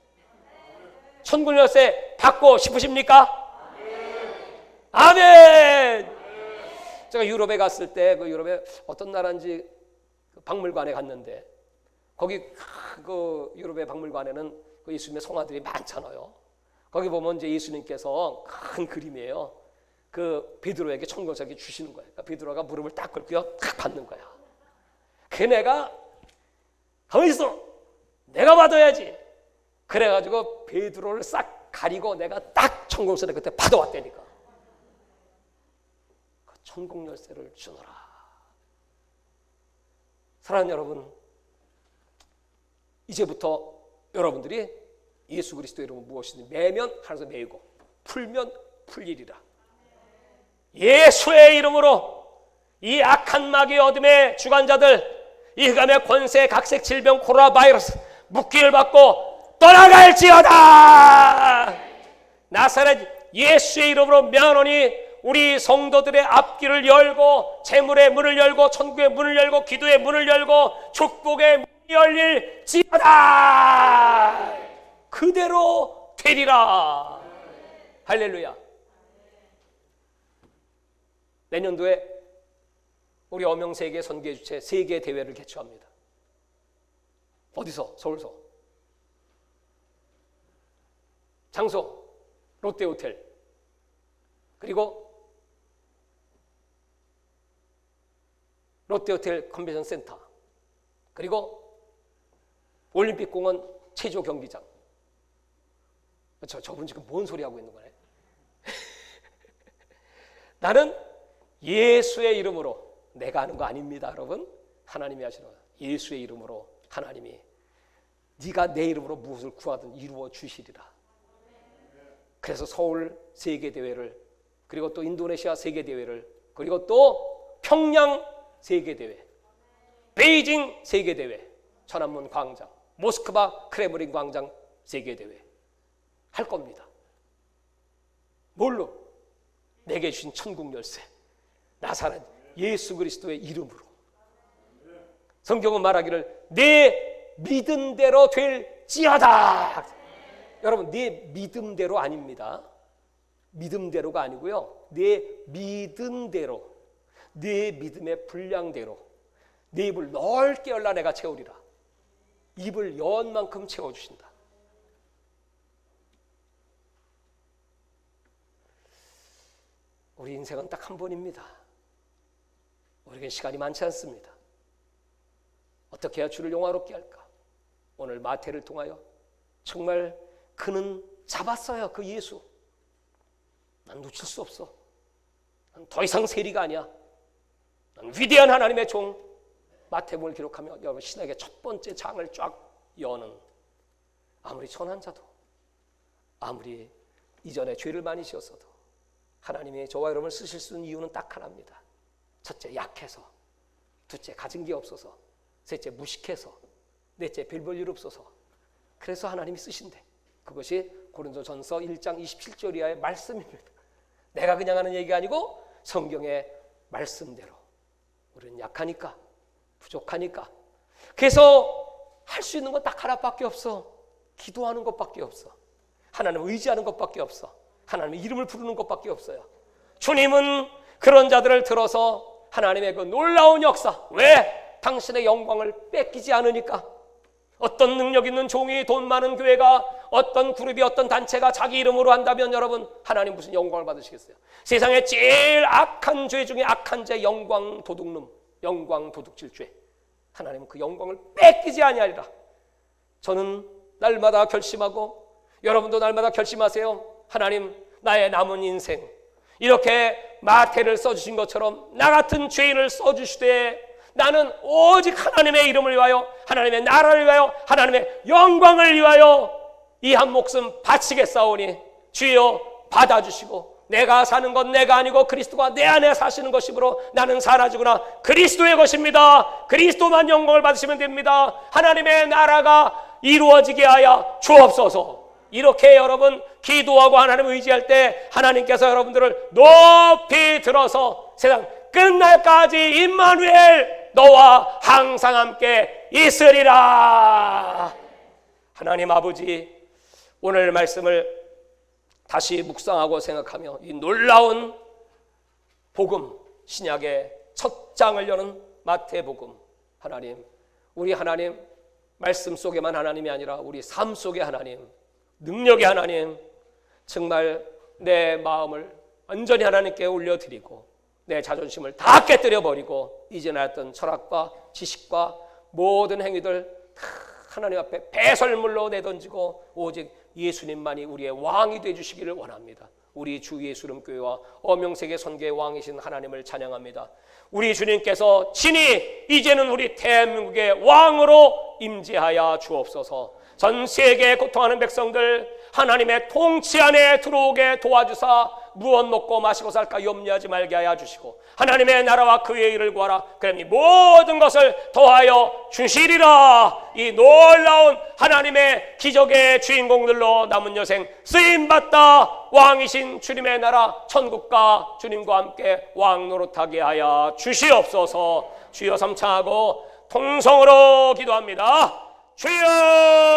천국 열쇠 받고 싶으십니까? 아멘. 제가 유럽에 갔을 때 그 유럽에 어떤 나라인지 박물관에 갔는데 거기 그 유럽의 박물관에는 그 예수님의 성화들이 많잖아요. 거기 보면 이제 예수님께서 큰 그림이에요. 그 베드로에게 천국석이 주시는 거예요. 그러니까 베드로가 무릎을 딱 꿇고요, 딱 받는 거야. 그 내가 가만히 있어, 내가 받아야지. 그래가지고 베드로를 싹 가리고 내가 딱 천국석을 그때 받아왔다니까. 그 천국 열쇠를 주노라. 사랑하는 여러분, 이제부터 여러분들이 예수 그리스도의 이름은 무엇이든 매면 하나님께서 매이고 풀면 풀리리라. 예수의 이름으로 이 악한 마귀의 어둠의 주관자들, 이 흑암의 권세, 각색 질병, 코로나 바이러스 묶기를 받고 떠나갈지어다. 나사렛 예수의 이름으로 명하노니 우리 성도들의 앞길을 열고 재물의 문을 열고 천국의 문을 열고 기도의 문을 열고 축복의 문이 열릴지어다. 그대로 되리라. 할렐루야. 내년도에 우리 엄영세계 선교회 주최 세계 대회를 개최합니다. 어디서? 서울서. 장소 롯데호텔. 그리고 롯데호텔 컨벤션 센터. 그리고 올림픽공원 체조 경기장. 저분 지금 뭔 소리 하고 있는 거네? 나는 예수의 이름으로, 내가 하는 거 아닙니다, 여러분. 하나님이 하시는 거예요. 예수의 이름으로 하나님이 네가 내 이름으로 무엇을 구하든 이루어 주시리라. 그래서 서울 세계대회를, 그리고 또 인도네시아 세계대회를, 그리고 또 평양 세계대회, 베이징 세계대회, 천안문 광장, 모스크바 크레므린 광장 세계대회 할 겁니다. 뭘로? 내게 주신 천국 열쇠, 나사렛 예수 그리스도의 이름으로. 성경은 말하기를 내 믿음대로 될지어다. 여러분, 내 믿음대로 아닙니다. 믿음대로가 아니고요, 내 믿음대로, 내 믿음의 분량대로 내 입을 넓게 열라 내가 채우리라. 입을 연 만큼 채워주신다. 우리 인생은 딱 한 번입니다. 우리에겐 시간이 많지 않습니다. 어떻게 해야 주를 영화롭게 할까? 오늘 마태를 통하여 정말 그는 잡았어요. 그 예수. 난 놓칠 수 없어. 난 더 이상 세리가 아니야. 난 위대한 하나님의 종. 마태복음을 기록하며 여러분 신학의 첫 번째 장을 쫙 여는, 아무리 선한 자도, 아무리 이전에 죄를 많이 지었어도 하나님이 저와 여러분을 쓰실 수 있는 이유는 딱 하나입니다. 첫째, 약해서. 둘째, 가진 게 없어서. 셋째, 무식해서. 넷째, 별 볼 일 없어서. 그래서 하나님이 쓰신대. 그것이 고린도전서 1장 27절 이하의 말씀입니다. 내가 그냥 하는 얘기가 아니고 성경의 말씀대로. 우리는 약하니까, 부족하니까. 그래서 할 수 있는 건 딱 하나밖에 없어. 기도하는 것밖에 없어. 하나님을 의지하는 것밖에 없어. 하나님의 이름을 부르는 것밖에 없어요. 주님은 그런 자들을 들어서 하나님의 그 놀라운 역사, 왜? 당신의 영광을 뺏기지 않으니까. 어떤 능력 있는 종이, 돈 많은 교회가, 어떤 그룹이, 어떤 단체가 자기 이름으로 한다면 여러분, 하나님 무슨 영광을 받으시겠어요? 세상에 제일 악한 죄 중에 악한 죄, 영광 도둑놈, 영광 도둑질죄. 하나님은 그 영광을 뺏기지 아니하리라. 저는 날마다 결심하고, 여러분도 날마다 결심하세요. 하나님, 나의 남은 인생 이렇게 마태를 써주신 것처럼 나 같은 죄인을 써주시되 나는 오직 하나님의 이름을 위하여, 하나님의 나라를 위하여, 하나님의 영광을 위하여 이 한 목숨 바치겠사오니 주여 받아주시고, 내가 사는 건 내가 아니고 그리스도가 내 안에 사시는 것이므로 나는 사라지구나. 그리스도의 것입니다. 그리스도만 영광을 받으시면 됩니다. 하나님의 나라가 이루어지게 하여 주옵소서. 이렇게 여러분 기도하고 하나님을 의지할 때 하나님께서 여러분들을 높이 들어서 세상 끝날까지 임마누엘 너와 항상 함께 있으리라. 하나님 아버지, 오늘 말씀을 다시 묵상하고 생각하며 이 놀라운 복음, 신약의 첫 장을 여는 마태복음, 하나님, 우리 하나님 말씀 속에만 하나님이 아니라 우리 삶 속에 하나님, 능력의 하나님, 정말 내 마음을 완전히 하나님께 올려드리고 내 자존심을 다 깨뜨려버리고 이전에 했던 철학과 지식과 모든 행위들 다 하나님 앞에 배설물로 내던지고 오직 예수님만이 우리의 왕이 되어주시기를 원합니다. 우리 주 예수름교회와 어명세계 선교의 왕이신 하나님을 찬양합니다. 우리 주님께서 친히 이제는 우리 대한민국의 왕으로 임재하여 주옵소서. 전 세계에 고통하는 백성들 하나님의 통치 안에 들어오게 도와주사 무엇 먹고 마시고 살까 염려하지 말게 하여 주시고 하나님의 나라와 그의 일을 구하라. 그럼 이 모든 것을 더하여 주시리라. 이 놀라운 하나님의 기적의 주인공들로 남은 여생 쓰임받다 왕이신 주님의 나라 천국과 주님과 함께 왕노릇하게 하여 주시옵소서. 주여 삼창하고 통성으로 기도합니다. 주여